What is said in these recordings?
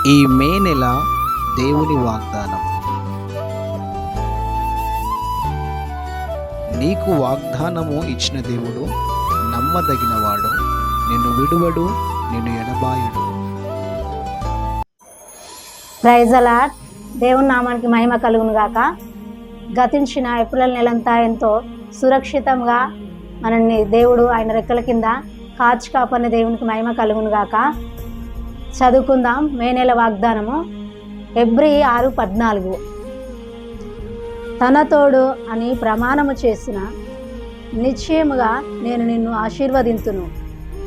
ఈ మే నెల దేవుని వాగ్దానం. నీకు వాగ్దానము ఇచ్చిన దేవుడు నమ్మదగినవాడు, నిన్ను విడువడు, నిన్ను ఎడబాయడు. Praise the lord. దేవుని నామానికి మహిమ కలుగును గాక. గతించిన ఏప్రిల్ నెలంతా ఎంతో సురక్షితంగా మనల్ని దేవుడు ఆయన రెక్కల కింద కాచి కాపాడిన దేవునికి మహిమ కలుగును గాక. చదువుకుందాం మే నెల వాగ్దానము. హెబ్రీ 6:14. తన తోడు అని ప్రమాణము చేసిన నిశ్చయముగా నేను నిన్ను ఆశీర్వదింతును,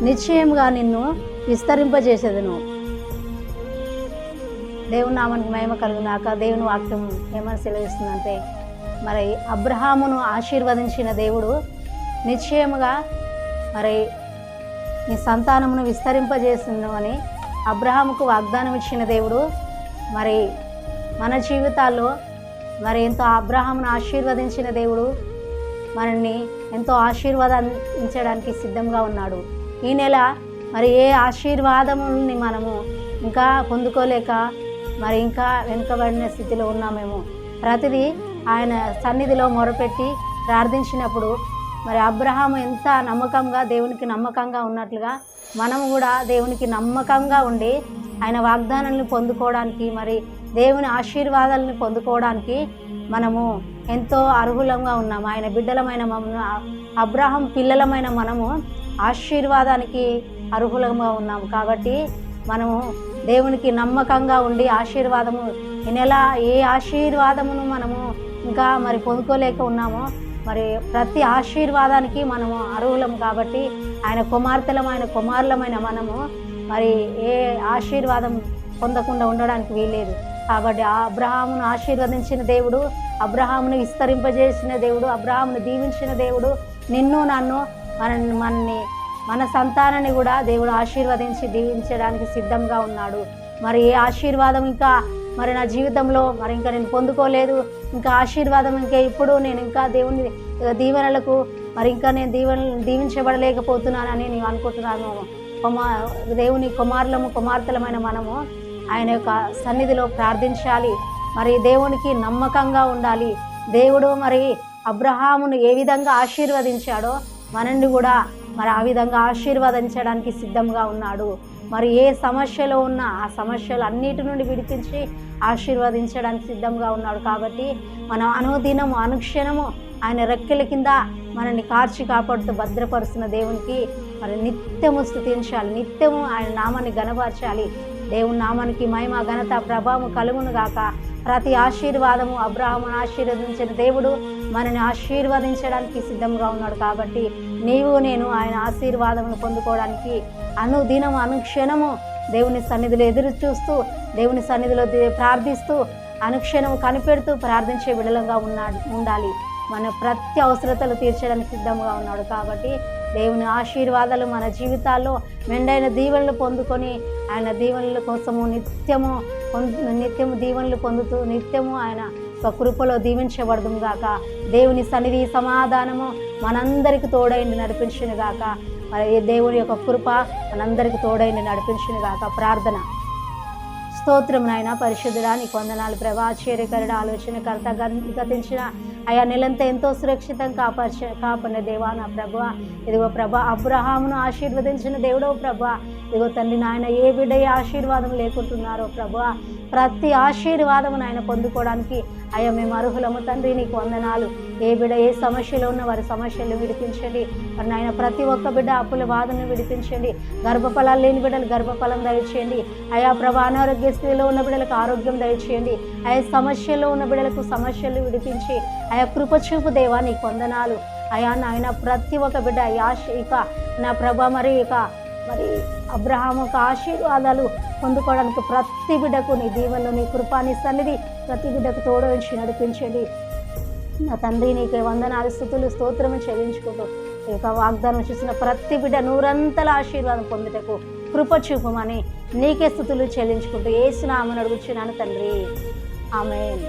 నిశ్చయముగా నిన్ను విస్తరింపజేసేదను. దేవుని నామానికి మహిమ కలుగునాక. దేవుని వాక్యం ఏమని సెలవిస్తుందంటే, మరి అబ్రహామును ఆశీర్వదించిన దేవుడు నిశ్చయముగా మరి నీ సంతానమును విస్తరింపజేస్తున్నాను అని అబ్రహాముకు వాగ్దానం ఇచ్చిన దేవుడు మరి మన జీవితాల్లో మరి ఎంతో అబ్రహామును ఆశీర్వదించిన దేవుడు మనల్ని ఎంతో ఆశీర్వదించడానికి సిద్ధంగా ఉన్నాడు. ఈ నెల మరి ఏ ఆశీర్వాదముని మనము ఇంకా పొందుకోలేక మరి ఇంకా వెనుకబడిన స్థితిలో ఉన్నామేమో. ప్రతిదీ ఆయన సన్నిధిలో మొరపెట్టి ప్రార్థించినప్పుడు మరి అబ్రహాము ఎంత నమ్మకంగా దేవునికి నమ్మకంగా ఉన్నట్లుగా మనము కూడా దేవునికి నమ్మకంగా ఉండి ఆయన వాగ్దానాలను పొందుకోవడానికి మరి దేవుని ఆశీర్వాదాలను పొందుకోవడానికి మనము ఎంతో అర్హులంగా ఉన్నాము. ఆయన బిడ్డలమైన అబ్రహాం పిల్లలమైన మనము ఆశీర్వాదానికి అర్హులంగా ఉన్నాము. కాబట్టి మనము దేవునికి నమ్మకంగా ఉండి ఆశీర్వాదము ఈ నెల ఏ ఆశీర్వాదమును మనము ఇంకా మరి పొందుకోలేక ఉన్నామో మరి ప్రతి ఆశీర్వాదానికి మనము అర్హులం. కాబట్టి ఆయన కుమారులమైన మనము మరి ఏ ఆశీర్వాదం పొందకుండా ఉండడానికి వీల్లేదు. కాబట్టి అబ్రహామును ఆశీర్వదించిన దేవుడు, అబ్రహామును విస్తరింపజేసిన దేవుడు, అబ్రహామును దీవించిన దేవుడు నిన్ను నన్ను మన సంతానాన్ని కూడా దేవుడు ఆశీర్వదించి దీవించడానికి సిద్ధంగా ఉన్నాడు. మరి ఏ ఆశీర్వాదం ఇంకా మరి నా జీవితంలో మరి ఇంకా నేను పొందుకోలేదు, ఇంకా ఆశీర్వాదం ఇంకా ఇప్పుడు నేను ఇంకా దేవుని దీవెనలకు మరి ఇంకా నేను దీవించబడలేకపోతున్నానని నేను అనుకుంటున్నాను. దేవుని కుమార్తెలమైన మనము ఆయన యొక్క సన్నిధిలో ప్రార్థించాలి. మరి దేవునికి నమ్మకంగా ఉండాలి. దేవుడు మరి అబ్రహామును ఏ విధంగా ఆశీర్వదించాడో మనల్ని కూడా మరి ఆ విధంగా ఆశీర్వదించడానికి సిద్ధంగా ఉన్నాడు. మరి ఏ సమస్యలో ఉన్నా ఆ సమస్యలు అన్నిటి నుండి విడిపించి ఆశీర్వదించడానికి సిద్ధంగా ఉన్నాడు. కాబట్టి మనం అనుదినము అనుక్షణము ఆయన రెక్కల కింద మనల్ని కార్చి కాపాడుతూ భద్రపరుస్తున్న దేవునికి మరి నిత్యము స్తుతించాలి, నిత్యము ఆయన నామాన్ని గణపరచాలి. దేవుని నామానికి మహిమ ఘనత ప్రభావం కలుగును గాక. ప్రతి ఆశీర్వాదము అబ్రహామును ఆశీర్వదించిన దేవుడు మనని ఆశీర్వదించడానికి సిద్ధంగా ఉన్నాడు. కాబట్టి నీవు నేను ఆయన ఆశీర్వాదమును పొందుకోవడానికి అనుదినము అనుక్షణము దేవుని సన్నిధిలో ఎదురు చూస్తూ దేవుని సన్నిధిలో ప్రార్థిస్తూ అనుక్షణము కనిపెడుతూ ప్రార్థించే విడలంగా ఉండాలి. మన ప్రతి అవసరతలు తీర్చడానికి సిద్ధంగా ఉన్నాడు. కాబట్టి దేవుని ఆశీర్వాదాలు మన జీవితాల్లో మెండైన దీవెనలు పొందుకొని ఆయన దీవెనల కోసము నిత్యము దీవెనలు పొందుతూ నిత్యము ఆయన కృపలో దీవించబడదుము గాక. దేవుని సన్నిధి సమాధానము మనందరికి తోడైండి నడిపించును గాక. మరి దేవుని యొక్క కృప మనందరికి తోడైండి నడిపించును గాక. ప్రార్థన. స్తోత్రం నాయన, పరిశుద్ధుడా, నీకు వందనాలు ప్రభా. ఆశ్చర్యకరుడు, ఆలోచనకర్త, గతించిన అయా నెలంతా ఎంతో సురక్షితంగా కాపాడిన దేవా నా ప్రభా. ఇదిగో ప్రభా అబ్రహామును ఆశీర్వదించిన దేవుడో ప్రభా. ఇదిగో తండ్రి నాయన ఏ బిడ్డ ఏ ఆశీర్వాదం లేకుంటున్నారో ప్రభా. ప్రతి ఆశీర్వాదము నాయన పొందుకోవడానికి అయ్యా మేము అర్హులము తండ్రి. నీకు వందనాలు. ఏ బిడ్డ ఏ సమస్యలో ఉన్న వారి సమస్యలు విడిపించండి. మరి నాయన ప్రతి ఒక్క బిడ్డ అప్పుల బాధను విడిపించండి. గర్భఫలాలు లేని బిడ్డలు గర్భఫలం దయచేయండి. అయా ప్రభా అనారోగ్య స్థితిలో ఉన్న బిడ్డలకు ఆరోగ్యం దయచేయండి. ఆయా సమస్యల్లో ఉన్న బిడ్డలకు సమస్యలు విడిపించి ఆయా కృపచూపు దేవా నీకు వందనాలు. అయా నాయన ప్రతి ఒక్క బిడ్డ ఇక నా ప్రభా మరి అబ్రహాము యొక్క ఆశీర్వాదాలు పొందుకోవడానికి ప్రతి బిడ్డకు నీ దీవెనలు నీ కృపాని సన్నిధి ప్రతి బిడ్డకు తోడొచ్చి నడిపించండి. నా తండ్రి నీకే వందనాలు స్తుతులు స్తోత్రము చెల్లించుకుంటూ ఇక వాగ్దానం చూసిన ప్రతి బిడ్డ నూరంతల ఆశీర్వాదం పొందుటకు కృప చూపమని నీకే స్తుతులు చెల్లించుకుంటూ యేసు నామమున అడుగుచున్నాను తండ్రి. ఆమేన్.